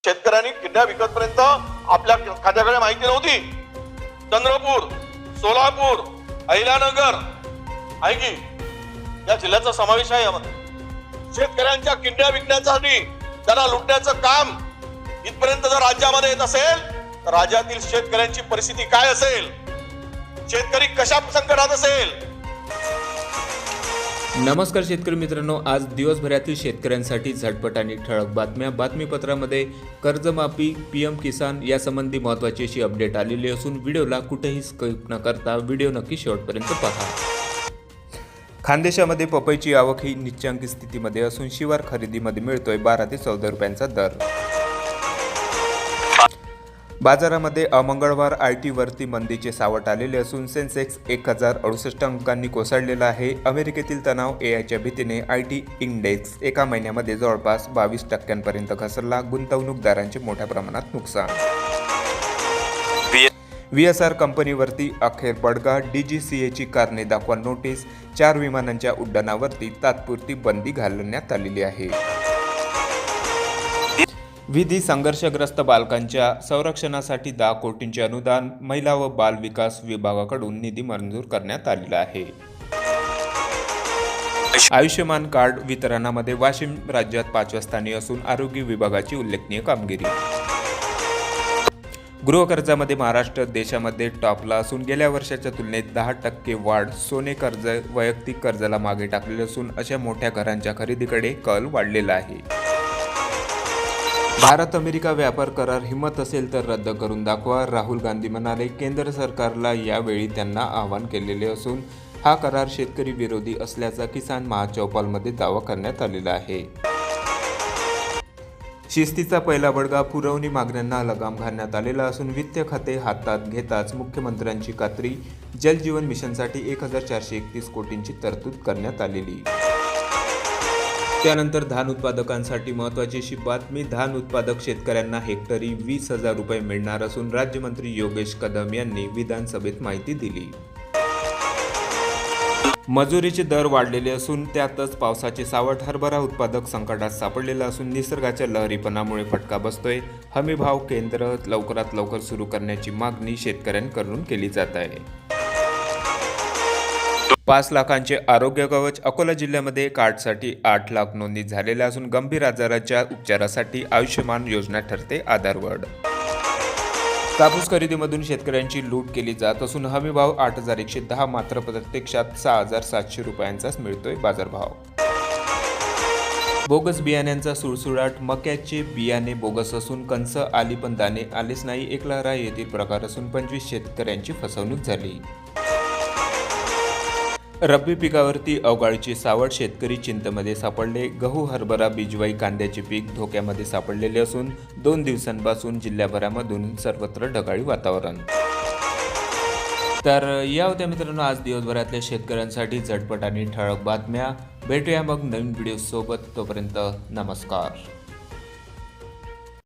शेतकऱ्यांनी किड्या विकतपर्यंत आपल्या खात्याकडे माहिती नव्हती. चंद्रपूर, सोलापूर, अहिल्यानगर आहे की या जिल्ह्याचा समावेश आहे. यामध्ये शेतकऱ्यांच्या किड्या विकण्यासाठी त्यांना लुटण्याचं काम इथपर्यंत जर राज्यामध्ये येत असेल तर राज्यातील शेतकऱ्यांची परिस्थिती काय असेल, शेतकरी कशा संकटात असेल. नमस्कार शेतकरी मित्रांनो, आज दिवसभरातील शेतकऱ्यांसाठी झटपट आणि ठळक बातम्या. बातमीपत्रामध्ये कर्जमाफी, पीएम किसान यासंबंधी महत्त्वाची अशी अपडेट आलेली असून व्हिडिओला कुठेही स्किप न करता व्हिडिओ नक्की शेवटपर्यंत पहा. खानदेशामध्ये पपईची आवक ही निच्चांकी स्थितीमध्ये असून शिवार खरेदीमध्ये मिळतोय 12 ते 14 रुपयांचा दर. बाजारामध्ये मंगळवार आयटीवरती मंदीचे सावट आलेले असून सेन्सेक्स 1068 अंकांनी कोसळलेला आहे. अमेरिकेतील तणाव एआयच्या भीतीने आयटी इंडेक्स एका महिन्यामध्ये जवळपास 22% घसरला. गुंतवणूकदारांचे मोठ्या प्रमाणात नुकसान. VSR कंपनीवरती अखेर बडगा. DGCAची कारणे दाखवा नोटीस. 4 विमानांच्या उड्डाणावरती तात्पुरती बंदी घालण्यात आलेली आहे. विधी संघर्षग्रस्त बालकांच्या संरक्षणासाठी 10 कोटींचे अनुदान महिला व बाल विकास विभागाकडून निधी मंजूर करण्यात आलेला आहे. आयुष्यमान कार्ड वितरणामध्ये वाशिम राज्यात 5व्या स्थानी असून आरोग्य विभागाची उल्लेखनीय कामगिरी. गृहकर्जामध्ये महाराष्ट्र देशामध्ये टॉपला असून गेल्या वर्षाच्या तुलनेत 10% वाढ. सोने कर्ज वैयक्तिक कर्जाला मागे टाकलेले असून अशा मोठ्या घरांच्या खरेदीकडे कल वाढलेला आहे. भारत अमेरिका व्यापार करार हिंमत असेल तर रद्द करून दाखवा, राहुल गांधी म्हणाले. केंद्र सरकारला यावेळी त्यांना आवाहन केलेले असून हा करार शेतकरी विरोधी असल्याचा किसान महाचौपालमध्ये दावा करण्यात आलेला आहे. शिस्तीचा पहिला बडगा. पुरवणी मागण्यांना लगाम घालण्यात आलेला असून वित्त खाते हातात घेताच मुख्यमंत्र्यांची खात्री. जलजीवन मिशनसाठी 1431 कोटींची तरतूद करण्यात आलेली. त्यानंतर धान उत्पादकांसाठी महत्त्वाची अशी बातमी. धान उत्पादक शेतकऱ्यांना हेक्टरी 20,000 रुपये मिळणार असून राज्यमंत्री योगेश कदम यांनी विधानसभेत माहिती दिली. मजुरीचे दर वाढलेले असून त्यातच पावसाचे सावट. हरभरा उत्पादक संकटात सापडलेला असून निसर्गाच्या लहरीपणामुळे फटका बसतोय. हमीभाव केंद्र लवकरात लवकर सुरू करण्याची मागणी शेतकऱ्यांकडून केली जात आहे. 5 लाखांचे आरोग्य कवच. अकोला जिल्ह्यामध्ये कार्डसाठी 8 लाख नोंदणी झालेल्या असून गंभीर आजाराच्या उपचारासाठी आयुष्यमान योजना ठरते आधारवड. कापूस खरेदीमधून शेतकऱ्यांची लूट केली जात असून हमीभाव 8,110 मात्र प्रत्यक्षात 6,700 रुपयांचाच मिळतोय बाजारभाव. बोगस बियाण्यांचा सुळसुळाट. मक्याचे बियाणे बोगस असून कंस आली पण दाणे आलेच नाही. एकलारा येथील प्रकार असून 25 शेतकऱ्यांची फसवणूक झाली. रब्बी पिकावरती अवकाळीची सावट. शेतकरी चिंतेमध्ये सापडले. गहू, हरभरा, बिजवाई, कांद्याचे पीक धोक्यामध्ये सापडलेले असून 2 दिवसांपासून जिल्ह्याभरामधून सर्वत्र ढगाळी वातावरण. तर या होत्या मित्रांनो आज दिवसभरातल्या शेतकऱ्यांसाठी झटपट आणि ठळक बातम्या. भेटूया मग नवीन व्हिडिओ सोबत. तोपर्यंत नमस्कार.